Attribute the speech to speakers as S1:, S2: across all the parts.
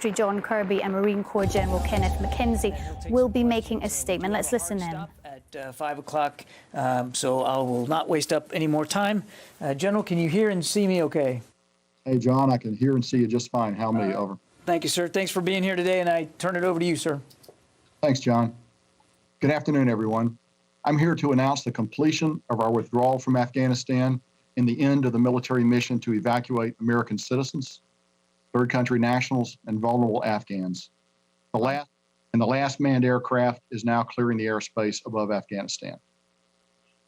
S1: Secretary John Kirby and Marine Corps General Kenneth McKenzie will be making a statement. Let's listen in.
S2: At 5 o'clock, so I will not waste up any more time. General, can you hear and see me okay?
S3: Hey, John, I can hear and see you just fine. How me? Over.
S2: Thank you, sir. Thanks for being here today, and I turn it over to you, sir.
S3: Thanks, John. Good afternoon, everyone. I'm here to announce the completion of our withdrawal from Afghanistan and the end of the military mission to evacuate American citizens, third country nationals, and vulnerable Afghans. The last manned aircraft is now clearing the airspace above Afghanistan.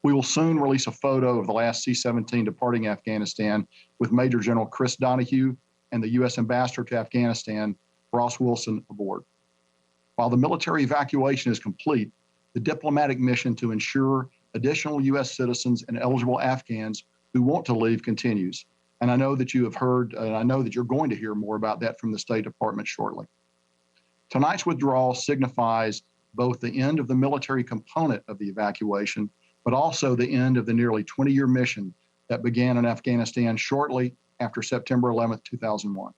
S3: We will soon release a photo of the last C-17 departing Afghanistan with Major General Chris Donahue and the U.S. Ambassador to Afghanistan, Ross Wilson, aboard. While the military evacuation is complete, the diplomatic mission to ensure additional U.S. citizens and eligible Afghans who want to leave continues. And I know that you have heard, and I know that you're going to hear more about that from the State Department shortly. Tonight's withdrawal signifies both the end of the military component of the evacuation, but also the end of the nearly 20-year mission that began in Afghanistan shortly after September 11, 2001.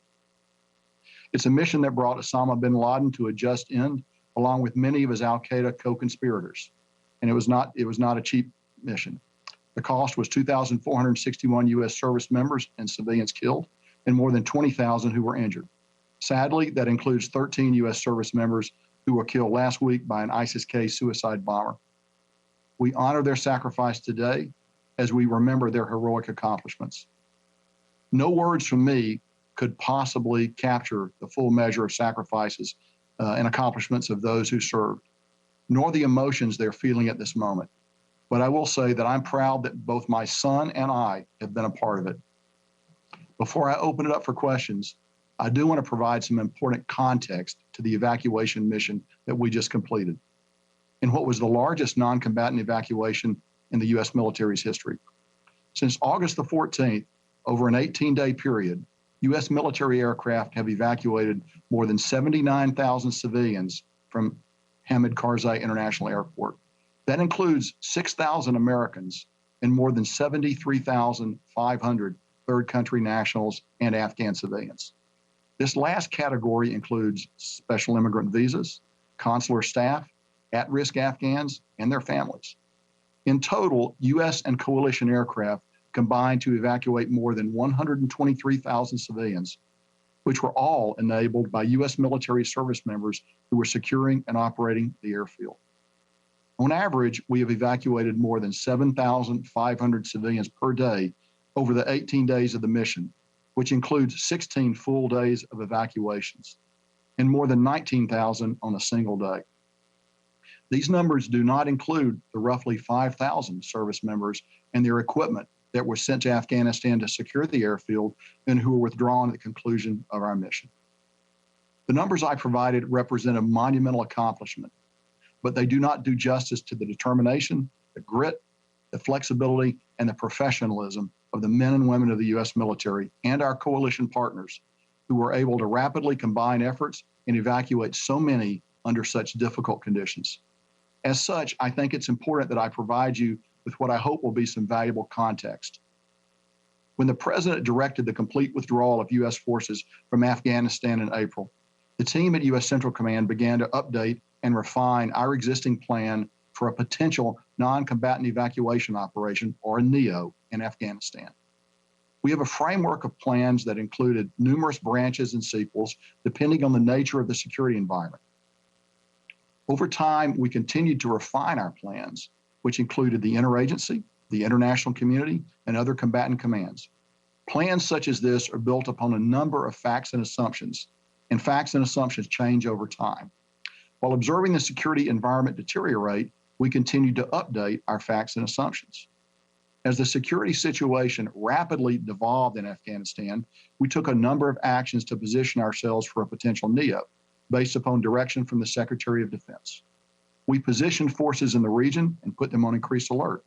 S3: It's a mission that brought Osama bin Laden to a just end, along with many of his al-Qaeda co-conspirators. And it was not a cheap mission. The cost was 2,461 U.S. service members and civilians killed, and more than 20,000 who were injured. Sadly, that includes 13 U.S. service members who were killed last week by an ISIS-K suicide bomber. We honor their sacrifice today as we remember their heroic accomplishments. No words from me could possibly capture the full measure of sacrifices and accomplishments of those who served, nor the emotions they're feeling at this moment. But I will say that I'm proud that both my son and I have been a part of it. Before I open it up for questions, I do want to provide some important context to the evacuation mission that we just completed, in what was the largest non-combatant evacuation in the U.S. military's history. Since August the 14th, over an 18-day period, U.S. military aircraft have evacuated more than 79,000 civilians from Hamid Karzai International Airport. That includes 6,000 Americans and more than 73,500 third country nationals and Afghan civilians. This last category includes special immigrant visas, consular staff, at-risk Afghans, and their families. In total, U.S. and coalition aircraft combined to evacuate more than 123,000 civilians, which were all enabled by U.S. military service members who were securing and operating the airfield. On average, we have evacuated more than 7,500 civilians per day over the 18 days of the mission, which includes 16 full days of evacuations, and more than 19,000 on a single day. These numbers do not include the roughly 5,000 service members and their equipment that were sent to Afghanistan to secure the airfield and who were withdrawn at the conclusion of our mission. The numbers I provided represent a monumental accomplishment, but they do not do justice to the determination, the grit, the flexibility, and the professionalism of the men and women of the U.S. military and our coalition partners who were able to rapidly combine efforts and evacuate so many under such difficult conditions. As such, I think it's important that I provide you with what I hope will be some valuable context. When the President directed the complete withdrawal of U.S. forces from Afghanistan in April, the team at U.S. Central Command began to update and refine our existing plan for a potential non-combatant evacuation operation, or a NEO, in Afghanistan. We have a framework of plans that included numerous branches and sequels depending on the nature of the security environment. Over time, we continued to refine our plans, which included the interagency, the international community, and other combatant commands. Plans such as this are built upon a number of facts and assumptions, and facts and assumptions change over time. While observing the security environment deteriorate, we continue to update our facts and assumptions. As the security situation rapidly devolved in Afghanistan, we took a number of actions to position ourselves for a potential NEO, based upon direction from the Secretary of Defense. We positioned forces in the region and put them on increased alert.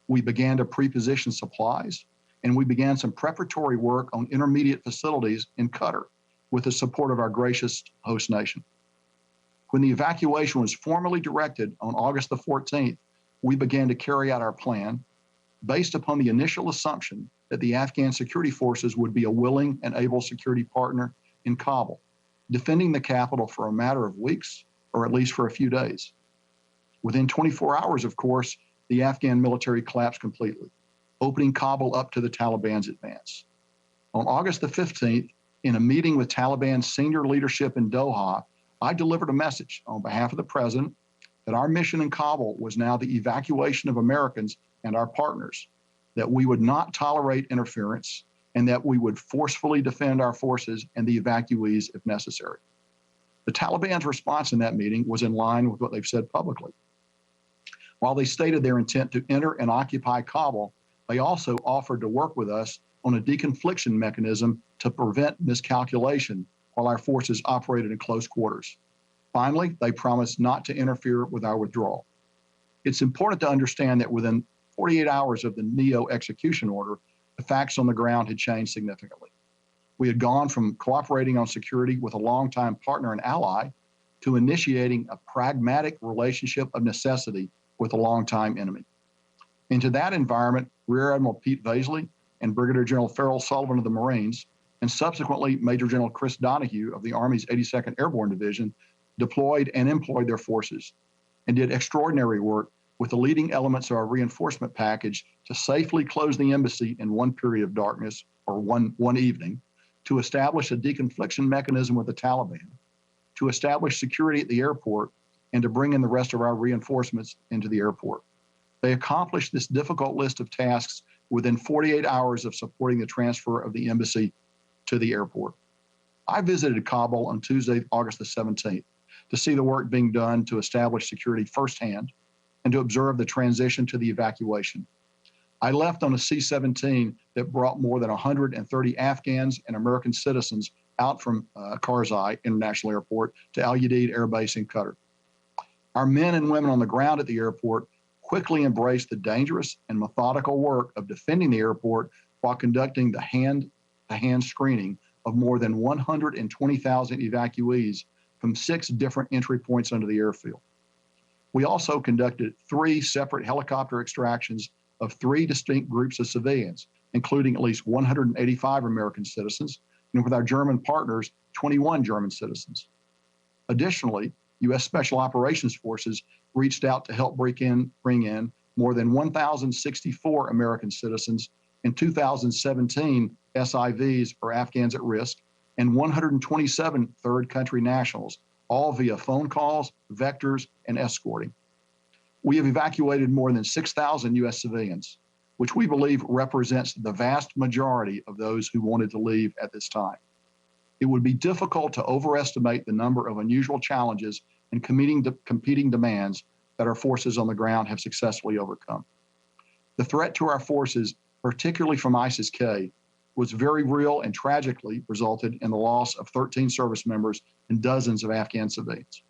S3: We began to pre-position supplies, and we began some preparatory work on intermediate facilities in Qatar with the support of our gracious host nation. When the evacuation was formally directed on August the 14th, we began to carry out our plan based upon the initial assumption that the Afghan security forces would be a willing and able security partner in Kabul. defending the capital for a matter of weeks, or at least for a few days. Within 24 hours, of course, the Afghan military collapsed completely, opening Kabul up to the Taliban's advance. On August the 15th, in a meeting with Taliban senior leadership in Doha, I delivered a message on behalf of the president that our mission in Kabul was now the evacuation of Americans and our partners, that we would not tolerate interference, and that we would forcefully defend our forces and the evacuees if necessary. The Taliban's response in that meeting was in line with what they've said publicly. While they stated their intent to enter and occupy Kabul, they also offered to work with us on a deconfliction mechanism to prevent miscalculation while our forces operated in close quarters. Finally, they promised not to interfere with our withdrawal. It's important to understand that within 48 hours of the NEO execution order, the facts on the ground had changed significantly. We had gone from cooperating on security with a longtime partner and ally to initiating a pragmatic relationship of necessity with a longtime enemy. Into that environment, Rear Admiral Pete Vaisley and Brigadier General Farrell Sullivan of the Marines, and subsequently Major General Chris Donahue of the Army's 82nd Airborne Division, deployed and employed their forces and did extraordinary work with the leading elements of our reinforcement package to safely close the embassy in one period of darkness, or one evening, to establish a deconfliction mechanism with the Taliban, to establish security at the airport, and to bring in the rest of our reinforcements into the airport. They accomplished this difficult list of tasks within 48 hours of supporting the transfer of the embassy to the airport. I visited Kabul on Tuesday, August the 17th, to see the work being done to establish security firsthand and to observe the transition to the evacuation. I left on a C-17 that brought more than 130 Afghans and American citizens out from Karzai International Airport to Al Udeid Air Base in Qatar. Our men and women on the ground at the airport quickly embraced the dangerous and methodical work of defending the airport while conducting the hand-to-hand screening of more than 120,000 evacuees from 6 different entry points under the airfield. We also conducted 3 separate helicopter extractions of 3 distinct groups of civilians, including at least 185 American citizens, and with our German partners, 21 German citizens. Additionally, U.S. Special Operations Forces reached out to help bring in more than 1,064 American citizens and 2,017 SIVs, or Afghans at risk, and 127 third country nationals, all via phone calls, vectors, and escorting. We have evacuated more than 6,000 U.S. civilians, which we believe represents the vast majority of those who wanted to leave at this time. It would be difficult to overestimate the number of unusual challenges and competing demands that our forces on the ground have successfully overcome. The threat to our forces, particularly from ISIS-K, was very real and tragically resulted in the loss of 13 service members and dozens of Afghan civilians.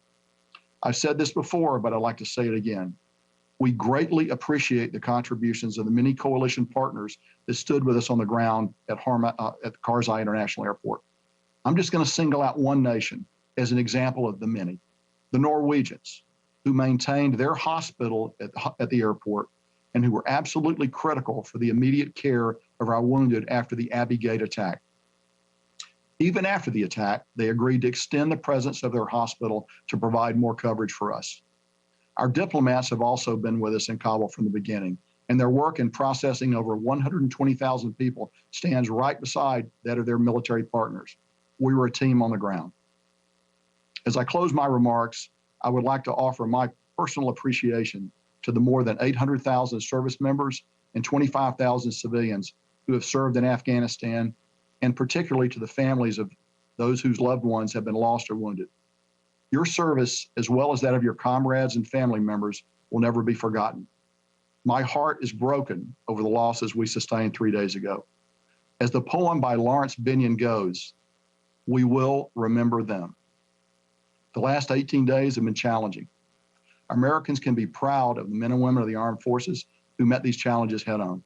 S3: I've said this before, but I'd like to say it again. We greatly appreciate the contributions of the many coalition partners that stood with us on the ground at Karzai International Airport. I'm just going to single out one nation as an example of the many, the Norwegians, who maintained their hospital at the airport and who were absolutely critical for the immediate care of our wounded after the Abbey Gate attack. Even after the attack, they agreed to extend the presence of their hospital to provide more coverage for us. Our diplomats have also been with us in Kabul from the beginning, and their work in processing over 120,000 people stands right beside that of their military partners. We were a team on the ground. As I close my remarks, I would like to offer my personal appreciation to the more than 800,000 service members and 25,000 civilians who have served in Afghanistan, and particularly to the families of those whose loved ones have been lost or wounded. Your service, as well as that of your comrades and family members, will never be forgotten. My heart is broken over the losses we sustained 3 days ago. As the poem by Lawrence Benyon goes, we will remember them. The last 18 days have been challenging. Americans can be proud of the men and women of the armed forces who met these challenges head on.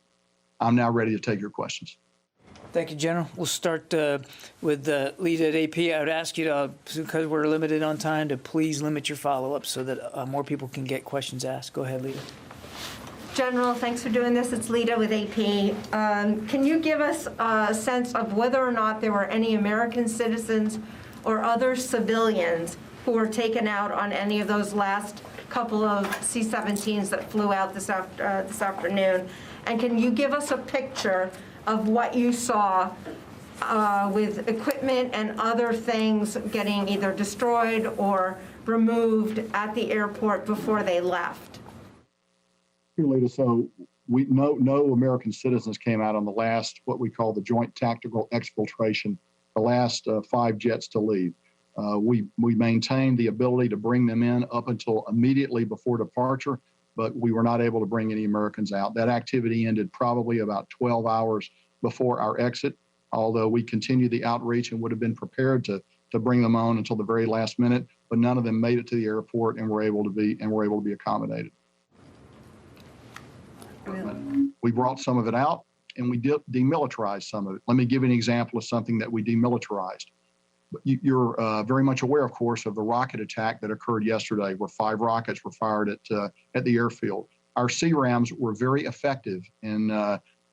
S3: I'm now ready to take your questions.
S2: Thank you, General. We'll start with Lita at AP. I would ask you to, because we're limited on time, to please limit your follow-up so that more people can get questions asked. Go ahead, Lita.
S4: General, thanks for doing this. It's Lita with AP. Can you give us a sense of whether or not there were any American citizens or other civilians who were taken out on any of those last couple of C-17s that flew out this afternoon? And can you give us a picture of what you saw with equipment and other things getting either destroyed or removed at the airport before they left?
S3: Lita, so no American citizens came out on the last, what we call the joint tactical exfiltration, the last 5 jets to leave. We maintained the ability to bring them in up until immediately before departure, but we were not able to bring any Americans out. That activity ended probably about 12 hours before our exit, although we continued the outreach and would have been prepared to bring them on until the very last minute, but none of them made it to the airport and were able to be accommodated. We brought some of it out and we demilitarized some of it. Let me give you an example of something that we demilitarized. You're very much aware, of course, of the rocket attack that occurred yesterday, where 5 rockets were fired at the airfield. Our CRAMs were very effective in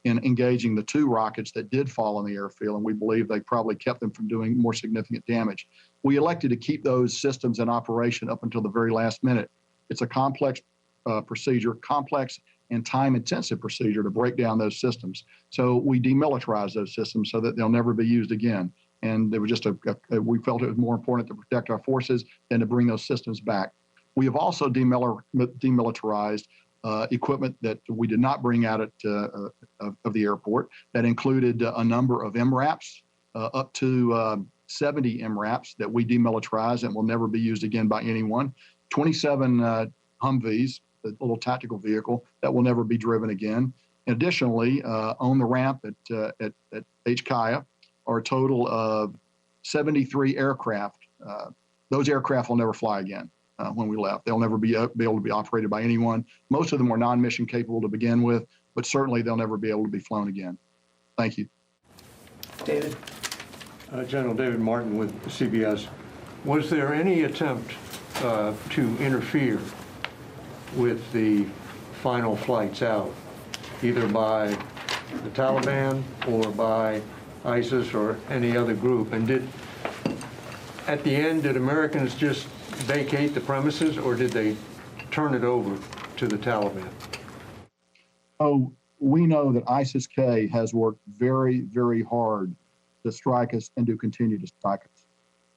S3: engaging the 2 rockets that did fall on the airfield, and we believe they probably kept them from doing more significant damage. We elected to keep those systems in operation up until the very last minute. It's a complex procedure, complex and time-intensive procedure to break down those systems. So we demilitarized those systems so that they'll never be used again. And there was just we felt it was more important to protect our forces than to bring those systems back. We have also demilitarized equipment that we did not bring out of the airport. That included a number of MRAPs, up to 70 MRAPs that we demilitarized and will never be used again by anyone. 27 Humvees, the little tactical vehicle that will never be driven again. Additionally, on the ramp at HKIA are a total of 73 aircraft. Those aircraft will never fly again when we left. They'll never be able to be operated by anyone. Most of them were non-mission capable to begin with, but certainly they'll never be able to be flown again. Thank you.
S2: David.
S5: General David Martin with CBS. Was there any attempt to interfere with the final flights out, either by the Taliban or by ISIS or any other group? And at the end, did Americans just vacate the premises, or did they turn it over to the Taliban?
S3: Oh, we know that ISIS-K has worked very, very hard to strike us and to continue to strike us.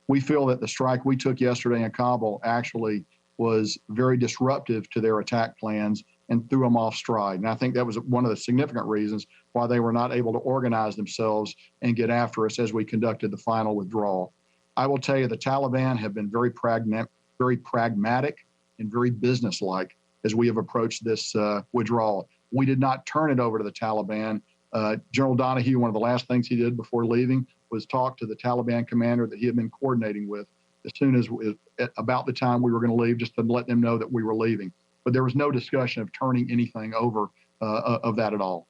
S3: We feel that the strike we took yesterday in Kabul actually was very disruptive to their attack plans and threw them off stride. And I think that was one of the significant reasons why they were not able to organize themselves and get after us as we conducted the final withdrawal. I will tell you, the Taliban have been very pragmatic and very businesslike as we have approached this withdrawal. We did not turn it over to the Taliban. General Donahue, one of the last things he did before leaving was talk to the Taliban commander that he had been coordinating with as soon as about the time we were going to leave, just to let them know that we were leaving. But there was no discussion of turning anything over of that at all.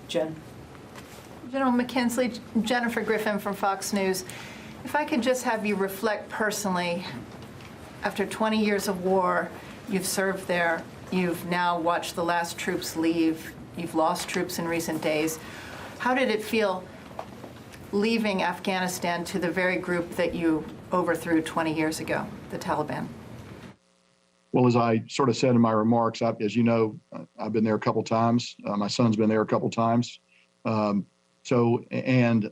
S2: Jen.
S6: General McKenzie, Jennifer Griffin from Fox News. If I could just have you reflect personally, after 20 years of war, you've served there, you've now watched the last troops leave, you've lost troops in recent days. How did it feel leaving Afghanistan to the very group that you overthrew 20 years ago, the Taliban?
S3: Well, as I sort of said in my remarks, as you know, I've been there a couple times. My son's been there a couple times. And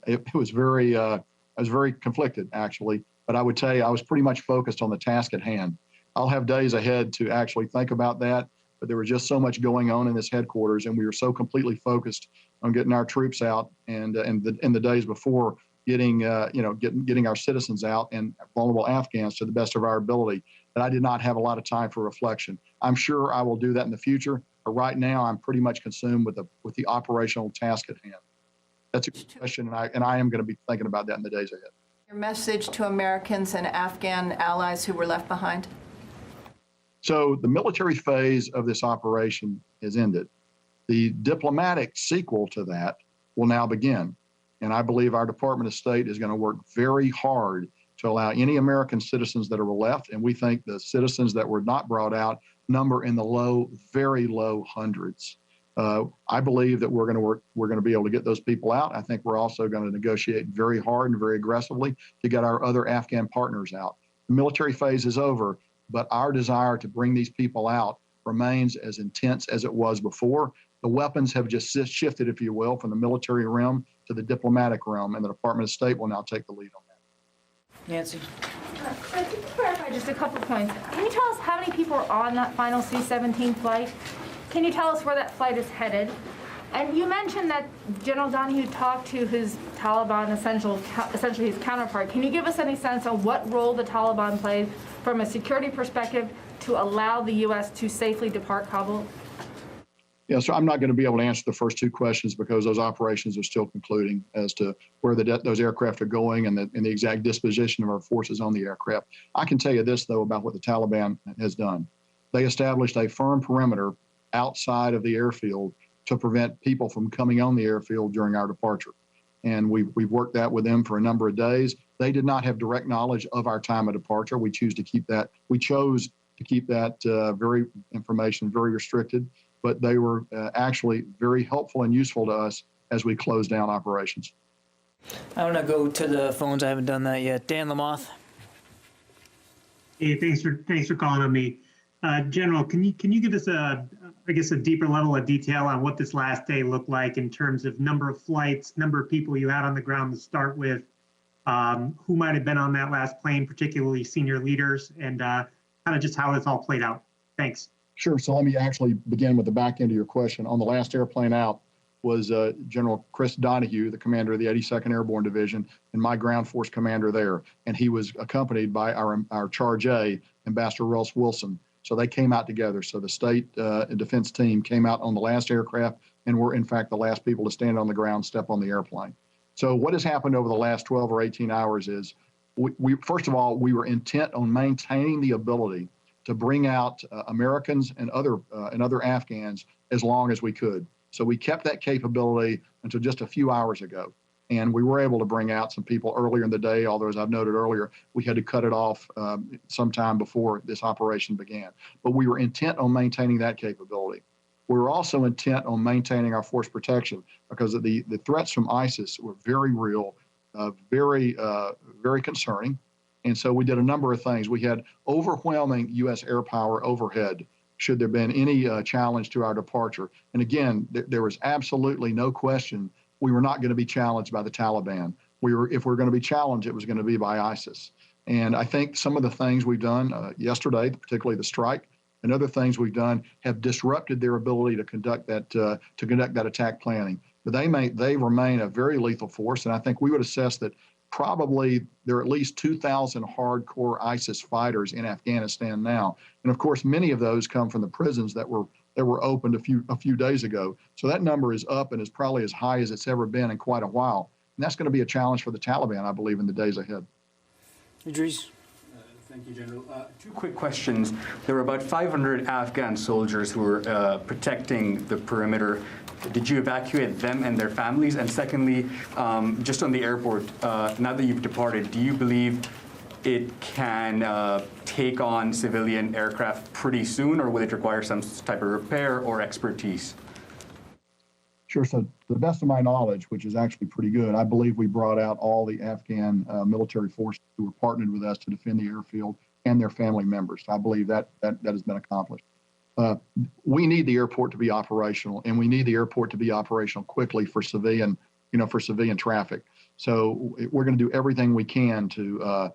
S3: it was I was very conflicted, actually. But I would tell you, I was pretty much focused on the task at hand. I'll have days ahead to actually think about that, but there was just so much going on in this headquarters, and we were so completely focused on getting our troops out, and in the days before getting our citizens out and vulnerable Afghans to the best of our ability, that I did not have a lot of time for reflection. I'm sure I will do that in the future, but right now I'm pretty much consumed with the operational task at hand. That's a good question, and I am going to be thinking about that in the days ahead.
S6: Your message to Americans and Afghan allies who were left behind?
S3: So the military phase of this operation is ended. The diplomatic sequel to that will now begin. And I believe our Department of State is going to work very hard to allow any American citizens that are left, and we think the citizens that were not brought out number in the low, very low hundreds. I believe that we're going to be able to get those people out. I think we're also going to negotiate very hard and very aggressively to get our other Afghan partners out. The military phase is over, but our desire to bring these people out remains as intense as it was before. The weapons have just shifted, if you will, from the military realm to the diplomatic realm, and the Department of State will now take the lead on that.
S2: Nancy?
S4: Can you clarify just a couple points? Can you tell us how many people are on that final C-17 flight? Can you tell us where that flight is headed? And you mentioned that General Donahue talked to his Taliban, essentially his counterpart. Can you give us any sense of what role the Taliban played from a security perspective to allow the U.S. to safely depart Kabul?
S3: Yeah, so I'm not going to be able to answer the first two questions because those operations are still concluding as to where those aircraft are going and the exact disposition of our forces on the aircraft. I can tell you this, though, about what the Taliban has done. They established a firm perimeter outside of the airfield to prevent people from coming on the airfield during our departure. And we've worked that with them for a number of days. They did not have direct knowledge of our time of departure. We chose to keep that very information very restricted, but they were actually very helpful and useful to us as we closed down operations.
S2: I want to go to the phones. I haven't done that yet. Dan Lamoth.
S7: Hey, thanks for calling on me. General, can you give us a deeper level of detail on what this last day looked like in terms of number of flights, number of people you had on the ground to start with, who might have been on that last plane, particularly senior leaders, and kind of just how this all played out? Thanks.
S3: Sure. So let me actually begin with the back end of your question. On the last airplane out was General Chris Donahue, the commander of the 82nd Airborne Division, and my ground force commander there. And he was accompanied by our Charge A, Ambassador Russ Wilson. So they came out together. So the state defense team came out on the last aircraft and were, in fact, the last people to stand on the ground, step on the airplane. So what has happened over the last 12 or 18 hours is, first of all, we were intent on maintaining the ability to bring out Americans and other Afghans as long as we could. So we kept that capability until just a few hours ago. And we were able to bring out some people earlier in the day, although, as I've noted earlier, we had to cut it off sometime before this operation began. But we were intent on maintaining that capability. We were also intent on maintaining our force protection because of the threats from ISIS were very real, very concerning. And so we did a number of things. We had overwhelming U.S. air power overhead should there have been any challenge to our departure. And again, there was absolutely no question we were not going to be challenged by the Taliban. If we're going to be challenged, it was going to be by ISIS. And I think some of the things we've done yesterday, particularly the strike, and other things we've done have disrupted their ability to conduct that attack planning. But they remain a very lethal force, and I think we would assess that probably there are at least 2,000 hardcore ISIS fighters in Afghanistan now. And of course, many of those come from the prisons that were opened a few days ago. So that number is up and is probably as high as it's ever been in quite a while. And that's going to be a challenge for the Taliban, I believe, in the days ahead.
S2: Idris.
S8: Thank you, General. Two quick questions. There were about 500 Afghan soldiers who were protecting the perimeter. Did you evacuate them and their families? And secondly, just on the airport, now that you've departed, do you believe it can take on civilian aircraft pretty soon, or will it require some type of repair or expertise?
S3: Sure. So to the best of my knowledge, which is actually pretty good, I believe we brought out all the Afghan military forces who were partnered with us to defend the airfield and their family members. So I believe that has been accomplished. We need the airport to be operational, and we need the airport to be operational quickly for civilian traffic. So we're going to do everything we can to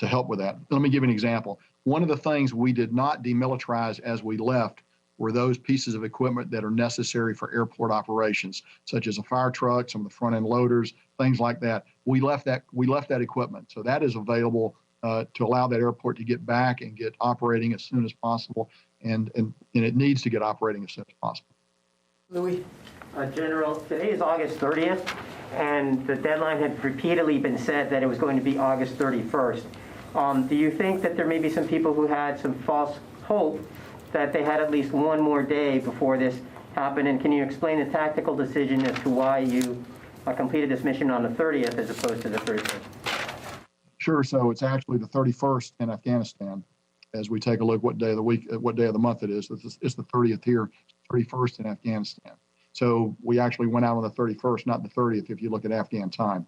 S3: help with that. Let me give you an example. One of the things we did not demilitarize as we left were those pieces of equipment that are necessary for airport operations, such as a fire truck, some of the front end loaders, things like that. We left that equipment. So that is available to allow that airport to get back and get operating as soon as possible. And it needs to get operating as soon as possible.
S2: Louis?
S9: General, today is August 30th, and the deadline had repeatedly been said that it was going to be August 31st. Do you think that there may be some people who had some false hope that they had at least one more day before this happened? And can you explain the tactical decision as to why you completed this mission on the 30th as opposed to the 31st?
S3: Sure. So it's actually the 31st in Afghanistan. as we take a look what day of the week, what day of the month it is. It's the 30th here, 31st in Afghanistan. So we actually went out on the 31st, not the 30th, if you look at Afghan time.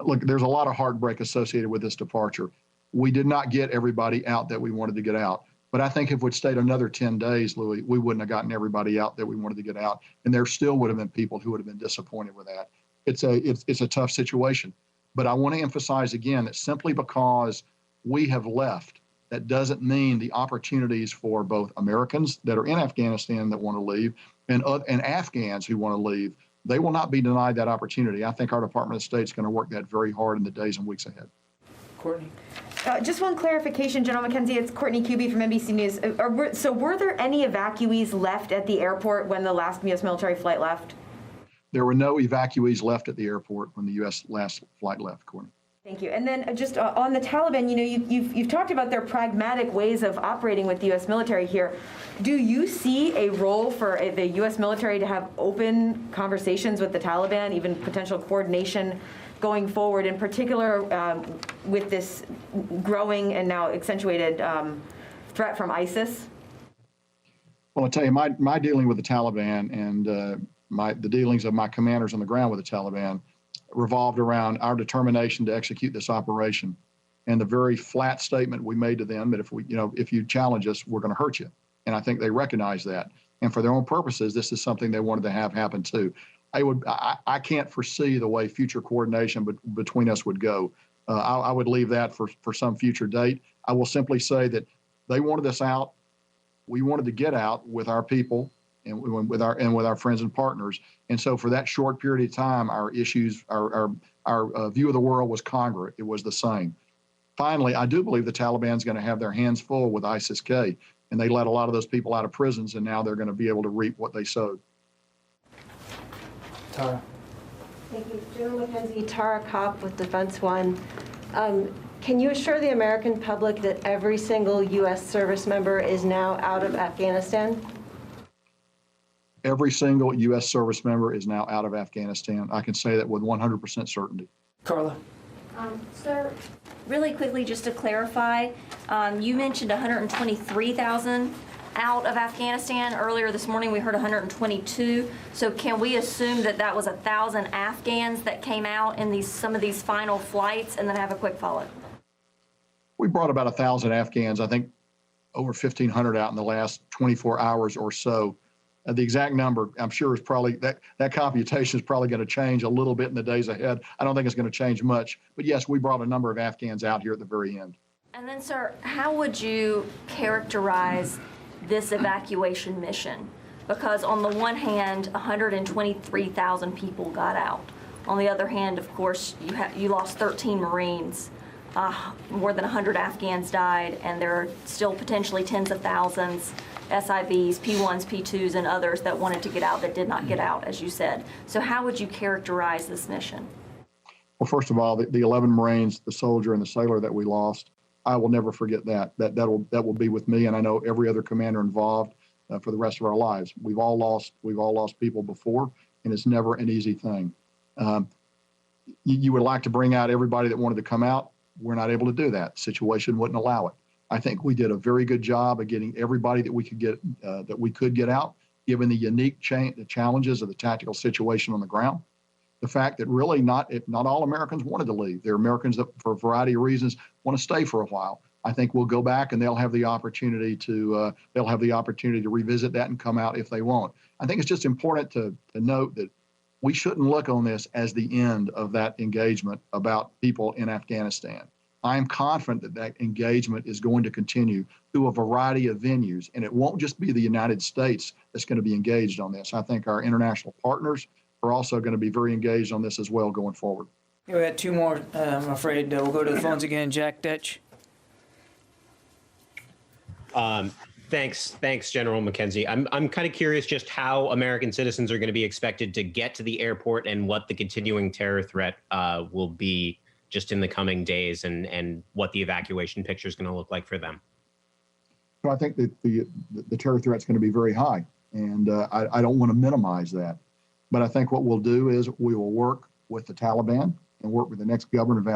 S3: Look, there's a lot of heartbreak associated with this departure. We did not get everybody out that we wanted to get out. But I think if we'd stayed another 10 days, Louis, we wouldn't have gotten everybody out that we wanted to get out. And there still would have been people who would have been disappointed with that. It's a tough situation. But I want to emphasize again that simply because we have left, that doesn't mean the opportunities for both Americans that are in Afghanistan that want to leave and Afghans who want to leave, they will not be denied that opportunity. I think our Department of State is going to work that very hard in the days and weeks ahead.
S2: Courtney?
S10: Just one clarification, General McKenzie. It's Courtney Kuby from NBC News. So were there any evacuees left at the airport when the last U.S. military flight left?
S3: There were no evacuees left at the airport when the U.S. last flight left, Courtney.
S10: Thank you. And then just on the Taliban, you know, you've talked about their pragmatic ways of operating with the U.S. military here. Do you see a role for the U.S. military to have open conversations with the Taliban, even potential coordination going forward, in particular with this growing and now accentuated threat from ISIS?
S3: Well, I'll tell you, my dealing with the Taliban and the dealings of my commanders on the ground with the Taliban revolved around our determination to execute this operation and the very flat statement we made to them that if you challenge us, we're going to hurt you. And I think they recognize that. And for their own purposes, this is something they wanted to have happen too. I can't foresee the way future coordination between us would go. I would leave that for some future date. I will simply say that they wanted us out. We wanted to get out with our people and with our friends and partners. And so for that short period of time, our issues, our view of the world was congruent. It was the same. Finally, I do believe the Taliban's going to have their hands full with ISIS-K, and they let a lot of those people out of prisons, and now they're going to be able to reap what they sowed.
S2: Tara.
S4: Thank you. General McKenzie, Tara Kopp with Defense One. Can you assure the American public that every single U.S. service member is now out of Afghanistan?
S3: Every single U.S. service member is now out of Afghanistan. I can say that with 100% certainty.
S2: Carla?
S11: Sir, really quickly, just to clarify, you mentioned 123,000 out of Afghanistan. Earlier this morning, we heard 122. So can we assume that that was 1,000 Afghans that came out in some of these final flights? And then have a quick follow-up.
S3: We brought about 1,000 Afghans, I think over 1,500 out in the last 24 hours or so. The exact number, I'm sure, is probably, that computation is probably going to change a little bit in the days ahead. I don't think it's going to change much. But yes, we brought a number of Afghans out here at the very end.
S11: And then, sir, how would you characterize this evacuation mission? Because on the one hand, 123,000 people got out. On the other hand, of course, you lost 13 Marines. More than 100 Afghans died, and there are still potentially tens of thousands, SIVs, P1s, P2s, and others that wanted to get out that did not get out, as you said. So how would you characterize this mission?
S3: Well, first of all, the 11 Marines, the soldier and the sailor that we lost, I will never forget that. That will be with me, and I know every other commander involved for the rest of our lives. We've all lost people before, and it's never an easy thing. You would like to bring out everybody that wanted to come out. We're not able to do that. The situation wouldn't allow it. I think we did a very good job of getting everybody that we could get out, given the unique the challenges of the tactical situation on the ground. The fact that really not all Americans wanted to leave. There are Americans that, for a variety of reasons, want to stay for a while. I think we'll go back and they'll have the opportunity to revisit that and come out if they want. I think it's just important to note that we shouldn't look on this as the end of that engagement about people in Afghanistan. I am confident that engagement is going to continue through a variety of venues, and it won't just be the United States that's going to be engaged on this. I think our international partners are also going to be very engaged on this as well going forward.
S2: We had two more, I'm afraid. We'll go to the phones again. Jack Detch.
S12: Thanks, General McKenzie. I'm kind of curious just how American citizens are going to be expected to get to the airport and what the continuing terror threat will be just in the coming days, and what the evacuation picture is going to look like for them.
S3: So I think that the terror threat is going to be very high, and I don't want to minimize that. But I think what we'll do is we will work with the Taliban and work with the next government of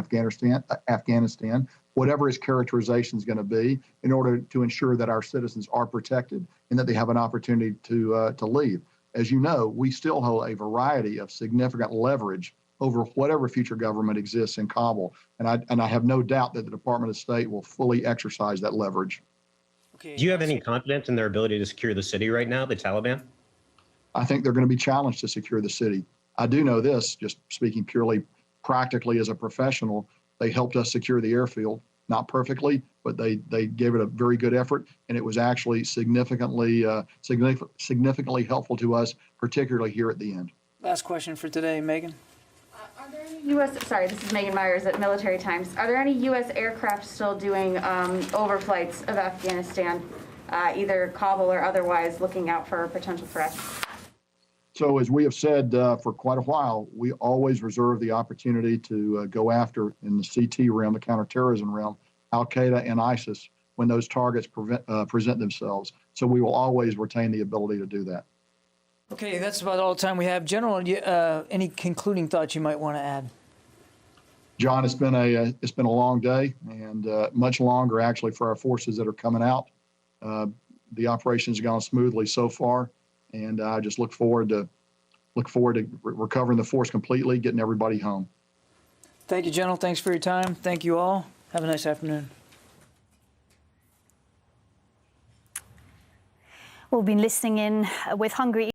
S3: Afghanistan whatever his characterization is going to be, in order to ensure that our citizens are protected and that they have an opportunity to leave. As you know, we still hold a variety of significant leverage over whatever future government exists in Kabul, and I have no doubt that the Department of State will fully exercise that leverage.
S12: Do you have any confidence in their ability to secure the city right now, the Taliban?
S3: I think they're going to be challenged to secure the city. I do know this, just speaking purely practically as a professional, they helped us secure the airfield. Not perfectly, but they gave it a very good effort, and it was actually significantly helpful to us, particularly here at the end.
S2: Last question for today, Megan.
S13: Are there any this is Megan Myers at Military Times. Are there any U.S. aircraft still doing overflights of Afghanistan, either Kabul or otherwise, looking out for potential threats?
S3: So as we have said for quite a while, we always reserve the opportunity to go after, in the CT realm, the counterterrorism realm, Al-Qaeda and ISIS when those targets present themselves. So we will always retain the ability to do that.
S2: Okay, that's about all the time we have. General, any concluding thoughts you might want to add?
S3: John, it's been a long day, and much longer actually for our forces that are coming out. The operation's gone smoothly so far, and I just look forward to recovering the force completely, getting everybody home.
S2: Thank you, General. Thanks for your time. Thank you all. Have a nice afternoon.
S1: We've been listening in with Hungary.